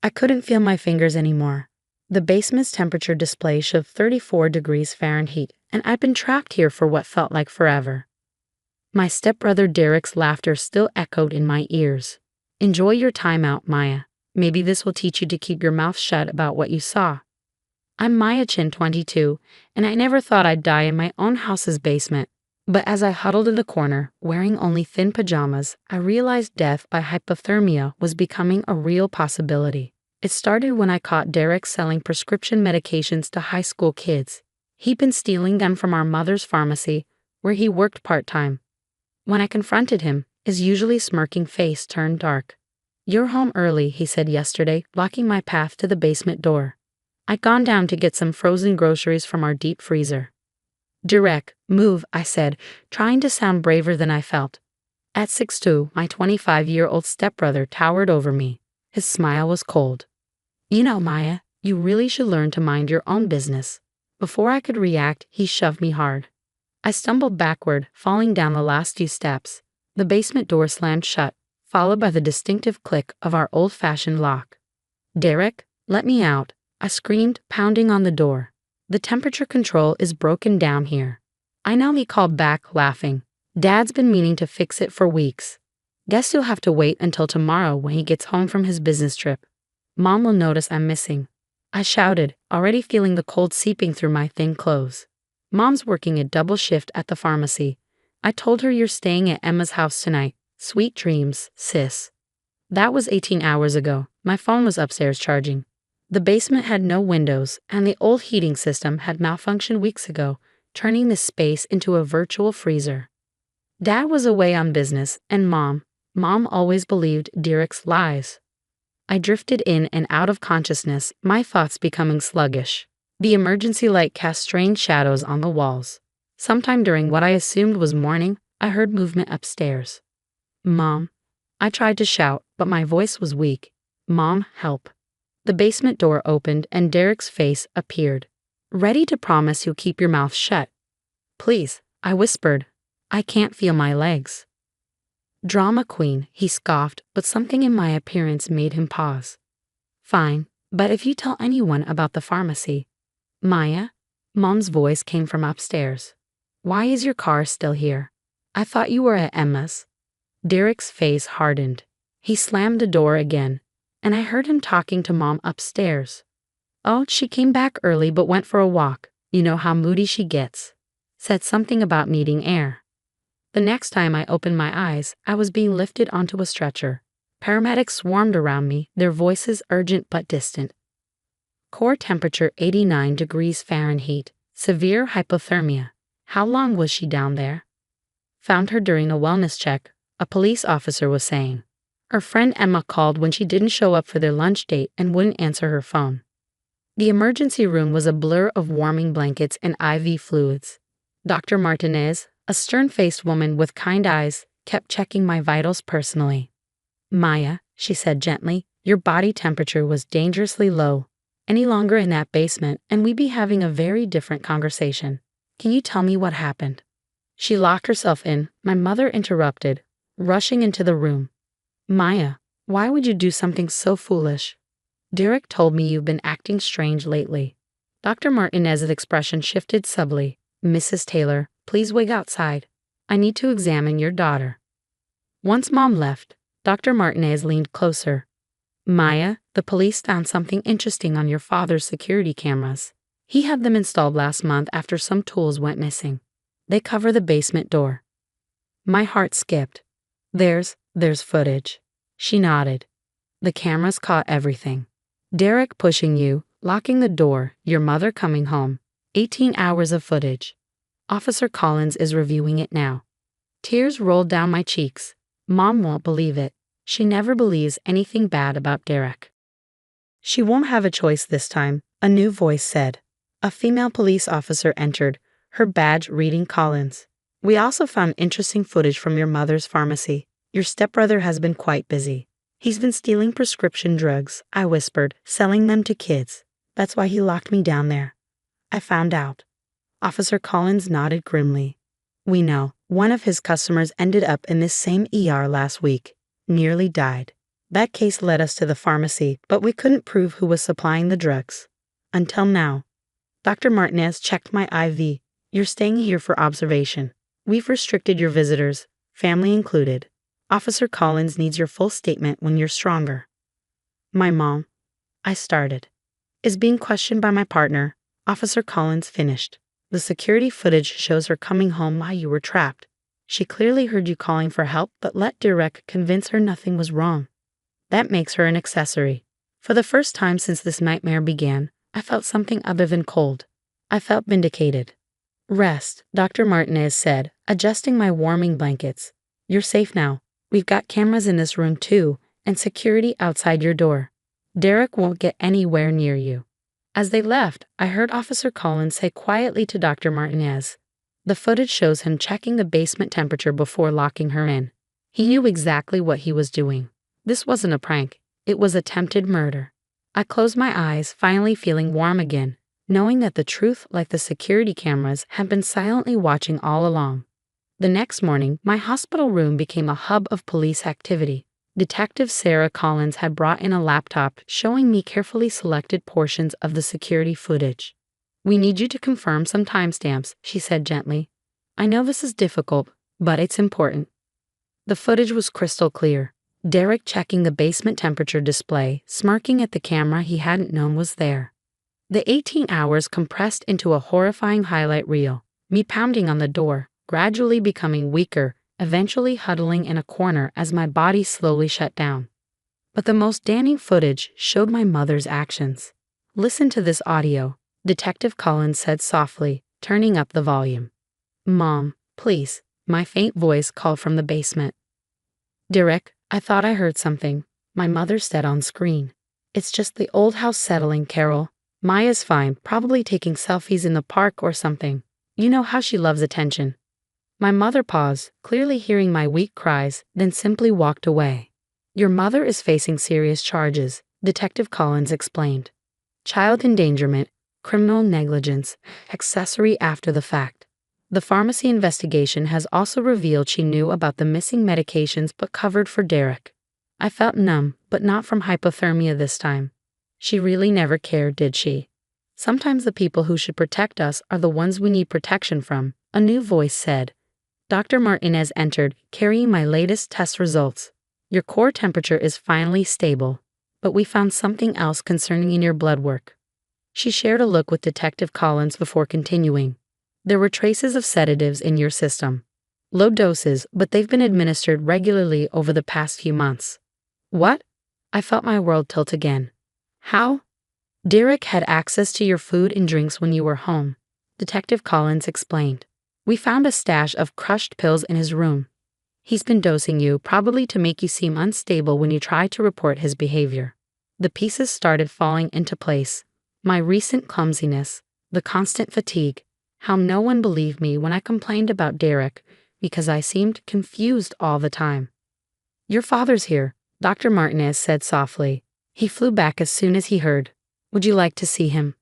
I couldn't feel my fingers anymore. The basement's temperature display showed 34 degrees Fahrenheit, and I'd been trapped here for what felt like forever. My stepbrother Derek's laughter still echoed in my ears. Enjoy your time out, Maya. Maybe this will teach you to keep your mouth shut about what you saw. I'm Maya Chin, 22, and I never thought I'd die in my own house's basement. But as I huddled in the corner, wearing only thin pajamas, I realized death by hypothermia was becoming a real possibility. It started when I caught Derek selling prescription medications to high school kids. He'd been stealing them from our mother's pharmacy, where he worked part-time. When I confronted him, his usually smirking face turned dark. "You're home early," he said yesterday, blocking my path to the basement door. I'd gone down to get some frozen groceries from our deep freezer. "Derek, move," I said, trying to sound braver than I felt. At 6'2", my 25-year-old stepbrother towered over me. His smile was cold. "You know, Maya, you really should learn to mind your own business." Before I could react, he shoved me hard. I stumbled backward, falling down the last few steps. The basement door slammed shut, followed by the distinctive click of our old-fashioned lock. "Derek, let me out," I screamed, pounding on the door. "The temperature control is broken down here." "I know," he called back, laughing. "Dad's been meaning to fix it for weeks. Guess you'll have to wait until tomorrow when he gets home from his business trip. Mom will notice I'm missing," I shouted, already feeling the cold seeping through my thin clothes. "Mom's working a double shift at the pharmacy. I told her you're staying at Emma's house tonight. Sweet dreams, sis." That was 18 hours ago. My phone was upstairs charging. The basement had no windows, and the old heating system had malfunctioned weeks ago, turning this space into a virtual freezer. Dad was away on business, and Mom always believed Derek's lies. I drifted in and out of consciousness, my thoughts becoming sluggish. The emergency light cast strange shadows on the walls. Sometime during what I assumed was morning, I heard movement upstairs. "Mom." I tried to shout, but my voice was weak. "Mom, help." The basement door opened and Derek's face appeared. "Ready to promise you'll keep your mouth shut?" "Please," I whispered. "I can't feel my legs." "Drama queen," he scoffed, but something in my appearance made him pause. "Fine, but if you tell anyone about the pharmacy." "Maya?" Mom's voice came from upstairs. "Why is your car still here? I thought you were at Emma's." Derek's face hardened. He slammed the door again, and I heard him talking to Mom upstairs. "Oh, she came back early but went for a walk. You know how moody she gets." Said something about needing air. The next time I opened my eyes, I was being lifted onto a stretcher. Paramedics swarmed around me, their voices urgent but distant. Core temperature 89 degrees Fahrenheit, severe hypothermia. How long was she down there? Found her during a wellness check, a police officer was saying. Her friend Emma called when she didn't show up for their lunch date and wouldn't answer her phone. The emergency room was a blur of warming blankets and IV fluids. Dr. Martinez, a stern-faced woman with kind eyes, kept checking my vitals personally. "Maya," she said gently, "your body temperature was dangerously low. Any longer in that basement, and we'd be having a very different conversation. Can you tell me what happened?" She locked herself in. My mother interrupted, rushing into the room. "Maya, why would you do something so foolish? Derek told me you've been acting strange lately." Dr. Martinez's expression shifted subtly. "Mrs. Taylor, please wait outside. I need to examine your daughter." Once Mom left, Dr. Martinez leaned closer. "Maya, the police found something interesting on your father's security cameras. He had them installed last month after some tools went missing. They cover the basement door." My heart skipped. There's footage." She nodded. "The cameras caught everything. Derek pushing you, locking the door, your mother coming home. 18 hours of footage. Officer Collins is reviewing it now." Tears rolled down my cheeks. Mom won't believe it. She never believes anything bad about Derek. "She won't have a choice this time," a new voice said. A female police officer entered, her badge reading Collins. "We also found interesting footage from your mother's pharmacy. Your stepbrother has been quite busy. He's been stealing prescription drugs," I whispered, "selling them to kids. That's why he locked me down there. I found out." Officer Collins nodded grimly. "We know. One of his customers ended up in this same ER last week. Nearly died. That case led us to the pharmacy, but we couldn't prove who was supplying the drugs. Until now. Dr. Martinez checked my IV. You're staying here for observation. We've restricted your visitors, family included. Officer Collins needs your full statement when you're stronger. My mom, I started, is being questioned by my partner. Officer Collins finished. The security footage shows her coming home while you were trapped. She clearly heard you calling for help but let Derek convince her nothing was wrong. That makes her an accessory. For the first time since this nightmare began, I felt something other than cold. I felt vindicated. Rest, Dr. Martinez said, adjusting my warming blankets. You're safe now. We've got cameras in this room too, and security outside your door. Derek won't get anywhere near you. As they left, I heard Officer Collins say quietly to Dr. Martinez. The footage shows him checking the basement temperature before locking her in. He knew exactly what he was doing. This wasn't a prank. It was attempted murder. I closed my eyes, finally feeling warm again, knowing that the truth, like the security cameras, had been silently watching all along. The next morning, my hospital room became a hub of police activity. Detective Sarah Collins had brought in a laptop showing me carefully selected portions of the security footage. We need you to confirm some timestamps, she said gently. I know this is difficult, but it's important. The footage was crystal clear. Derek checking the basement temperature display, smirking at the camera he hadn't known was there. The 18 hours compressed into a horrifying highlight reel, me pounding on the door, gradually becoming weaker, eventually huddling in a corner as my body slowly shut down. But the most damning footage showed my mother's actions. Listen to this audio, Detective Collins said softly, turning up the volume. Mom, please, my faint voice called from the basement. Derek, I thought I heard something, my mother said on screen. It's just the old house settling, Carol. Maya's fine, probably taking selfies in the park or something. You know how she loves attention. My mother paused, clearly hearing my weak cries, then simply walked away. Your mother is facing serious charges, Detective Collins explained. Child endangerment, criminal negligence, accessory after the fact. The pharmacy investigation has also revealed she knew about the missing medications but covered for Derek. I felt numb, but not from hypothermia this time. She really never cared, did she? Sometimes the people who should protect us are the ones we need protection from, a new voice said. Dr. Martinez entered, carrying my latest test results. Your core temperature is finally stable, but we found something else concerning in your blood work. She shared a look with Detective Collins before continuing. There were traces of sedatives in your system. Low doses, but they've been administered regularly over the past few months. What? I felt my world tilt again. How? Derek had access to your food and drinks when you were home, Detective Collins explained. We found a stash of crushed pills in his room. He's been dosing you, probably to make you seem unstable when you try to report his behavior. The pieces started falling into place. My recent clumsiness, the constant fatigue, how no one believed me when I complained about Derek because I seemed confused all the time. Your father's here, Dr. Martinez said softly. He flew back as soon as he heard. Would you like to see him?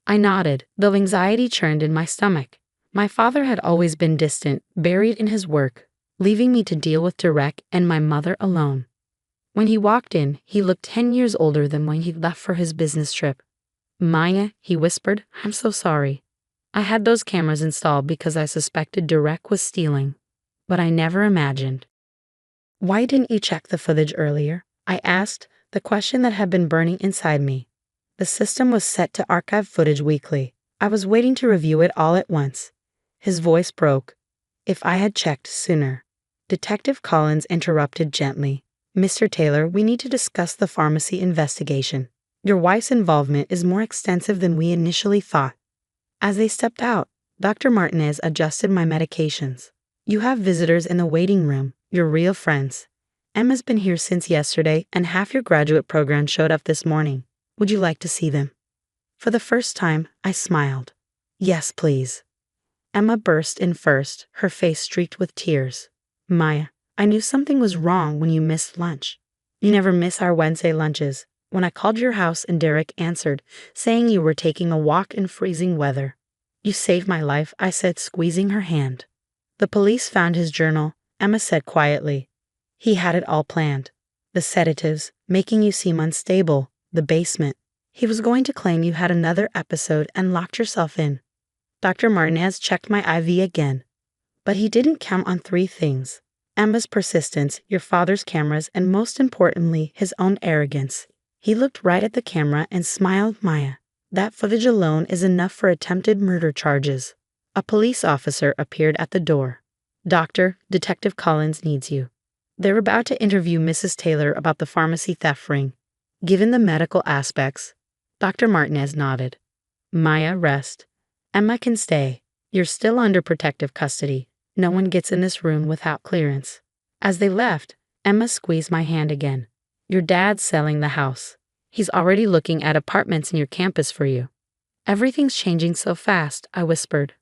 I nodded, though anxiety churned in my stomach. My father had always been distant, buried in his work, leaving me to deal with Derek and my mother alone. When he walked in, he looked 10 years older than when he left for his business trip. Maya, he whispered, I'm so sorry. I had those cameras installed because I suspected Derek was stealing, but I never imagined. Why didn't you check the footage earlier? I asked, the question that had been burning inside me. The system was set to archive footage weekly. I was waiting to review it all at once. His voice broke. If I had checked sooner. Detective Collins interrupted gently. Mr. Taylor, we need to discuss the pharmacy investigation. Your wife's involvement is more extensive than we initially thought. As they stepped out, Dr. Martinez adjusted my medications. You have visitors in the waiting room, your real friends. Emma's been here since yesterday, and half your graduate program showed up this morning. Would you like to see them? For the first time, I smiled. Yes, please. Emma burst in first, her face streaked with tears. Maya, I knew something was wrong when you missed lunch. You never miss our Wednesday lunches. When I called your house and Derek answered, saying you were taking a walk in freezing weather. You saved my life, I said, squeezing her hand. The police found his journal, Emma said quietly. He had it all planned. the sedatives, making you seem unstable, the basement. He was going to claim you had another episode and locked yourself in. Dr. Martinez checked my IV again. But he didn't count on three things: Emma's persistence, your father's cameras, and most importantly, his own arrogance. He looked right at the camera and smiled. Maya, that footage alone is enough for attempted murder charges. A police officer appeared at the door. Doctor, Detective Collins needs you. They're about to interview Mrs. Taylor about the pharmacy theft ring. Given the medical aspects, Dr. Martinez nodded. Maya, rest. Emma can stay. You're still under protective custody. No one gets in this room without clearance. As they left, Emma squeezed my hand again. Your dad's selling the house. He's already looking at apartments in your campus for you. Everything's changing so fast, I whispered.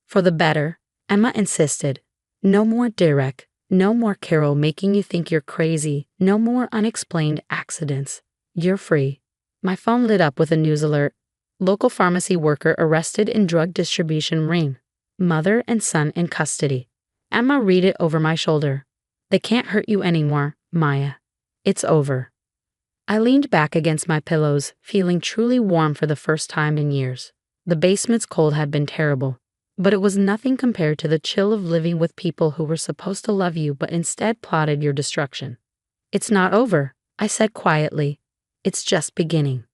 For the better, Emma insisted. No more Derek. No more Carol making you think you're crazy. No more unexplained accidents. You're free. My phone lit up with a news alert. Local pharmacy worker arrested in drug distribution ring. Mother and son in custody. Emma read it over my shoulder. They can't hurt you anymore, Maya. It's over. I leaned back against my pillows, feeling truly warm for the first time in years. The basement's cold had been terrible, but it was nothing compared to the chill of living with people who were supposed to love you but instead plotted your destruction. It's not over, I said quietly. It's just beginning.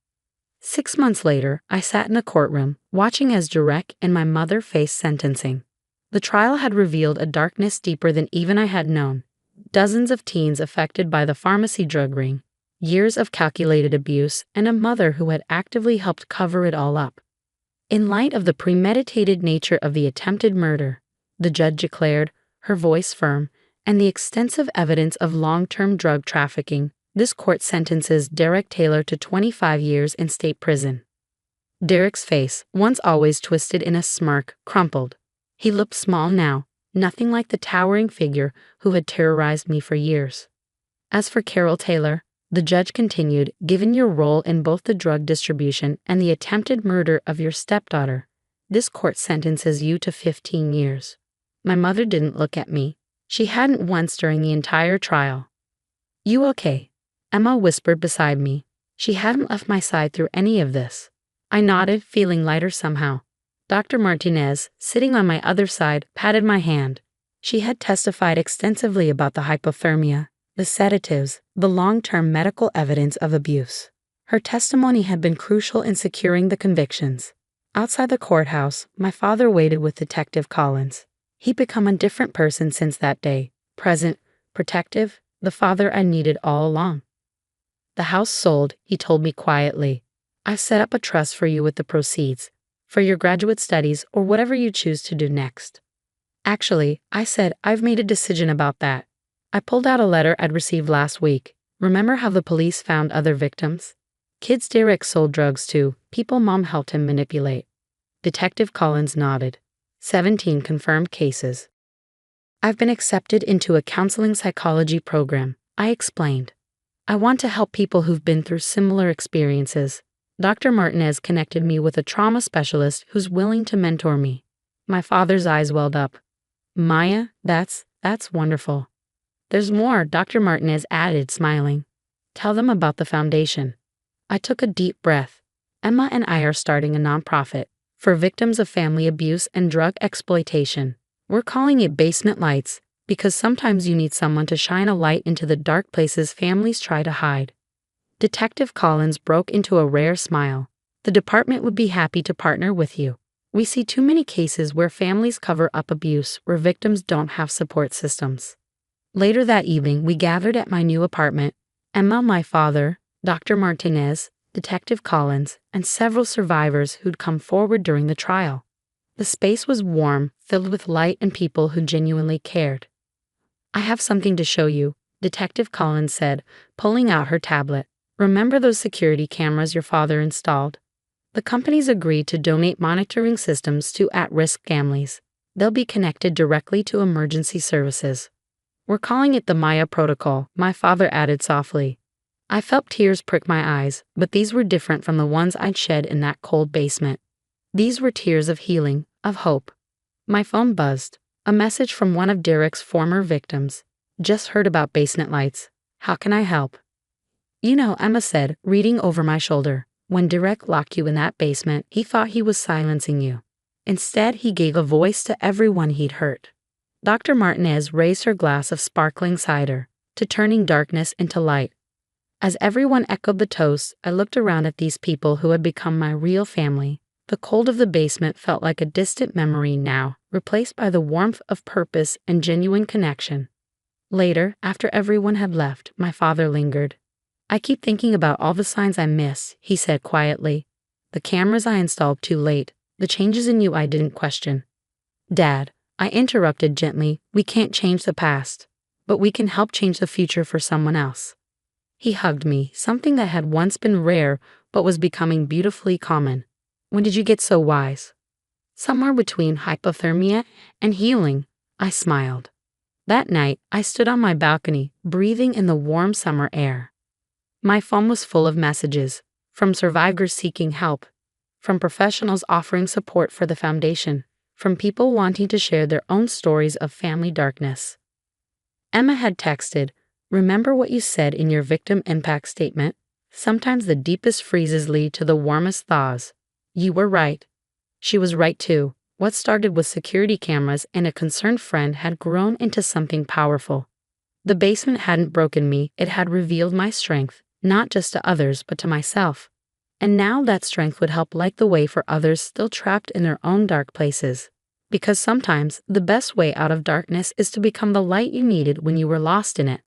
6 months later, I sat in a courtroom, watching as Derek and my mother faced sentencing. The trial had revealed a darkness deeper than even I had known. Dozens of teens affected by the pharmacy drug ring, years of calculated abuse, and a mother who had actively helped cover it all up. In light of the premeditated nature of the attempted murder, the judge declared, her voice firm, and the extensive evidence of long-term drug trafficking, this court sentences Derek Taylor to 25 years in state prison. Derek's face, once always twisted in a smirk, crumpled. He looked small now, nothing like the towering figure who had terrorized me for years. As for Carol Taylor, the judge continued, given your role in both the drug distribution and the attempted murder of your stepdaughter, this court sentences you to 15 years. My mother didn't look at me. She hadn't once during the entire trial. You okay? Emma whispered beside me. She hadn't left my side through any of this. I nodded, feeling lighter somehow. Dr. Martinez, sitting on my other side, patted my hand. She had testified extensively about the hypothermia, the sedatives, the long-term medical evidence of abuse. Her testimony had been crucial in securing the convictions. Outside the courthouse, my father waited with Detective Collins. He'd become a different person since that day, present, protective, the father I needed all along. The house sold, he told me quietly. I've set up a trust for you with the proceeds, for your graduate studies or whatever you choose to do next. Actually, I said, I've made a decision about that. I pulled out a letter I'd received last week. Remember how the police found other victims? Kids Derek sold drugs to, people Mom helped him manipulate. Detective Collins nodded. 17 confirmed cases. I've been accepted into a counseling psychology program, I explained. I want to help people who've been through similar experiences. Dr. Martinez connected me with a trauma specialist who's willing to mentor me. My father's eyes welled up. Maya, that's wonderful. There's more, Dr. Martinez added, smiling. Tell them about the foundation. I took a deep breath. Emma and I are starting a nonprofit for victims of family abuse and drug exploitation. We're calling it Basement Lights because sometimes you need someone to shine a light into the dark places families try to hide. Detective Collins broke into a rare smile. The department would be happy to partner with you. We see too many cases where families cover up abuse, where victims don't have support systems. Later that evening, we gathered at my new apartment. Emma, my father, Dr. Martinez, Detective Collins, and several survivors who'd come forward during the trial. The space was warm, filled with light and people who genuinely cared. I have something to show you, Detective Collins said, pulling out her tablet. Remember those security cameras your father installed? The companies agreed to donate monitoring systems to at-risk families. They'll be connected directly to emergency services. We're calling it the Maya Protocol, my father added softly. I felt tears prick my eyes, but these were different from the ones I'd shed in that cold basement. These were tears of healing, of hope. My phone buzzed. A message from one of Derek's former victims. Just heard about Basement Lights. How can I help? Emma said, reading over my shoulder. When Derek locked you in that basement, he thought he was silencing you. Instead, he gave a voice to everyone he'd hurt. Dr. Martinez raised her glass of sparkling cider, to turning darkness into light. As everyone echoed the toast, I looked around at these people who had become my real family. The cold of the basement felt like a distant memory now, replaced by the warmth of purpose and genuine connection. Later, after everyone had left, my father lingered. I keep thinking about all the signs I miss, he said quietly. The cameras I installed too late, the changes in you I didn't question. Dad, I interrupted gently, we can't change the past, but we can help change the future for someone else. He hugged me, something that had once been rare but was becoming beautifully common. When did you get so wise? Somewhere between hypothermia and healing, I smiled. That night, I stood on my balcony, breathing in the warm summer air. My phone was full of messages, from survivors seeking help, from professionals offering support for the foundation, from people wanting to share their own stories of family darkness. Emma had texted, "Remember what you said in your victim impact statement? Sometimes the deepest freezes lead to the warmest thaws. You were right." She was right too. What started with security cameras and a concerned friend had grown into something powerful. The basement hadn't broken me, it had revealed my strength, not just to others but to myself. And now that strength would help light the way for others still trapped in their own dark places. Because sometimes the best way out of darkness is to become the light you needed when you were lost in it.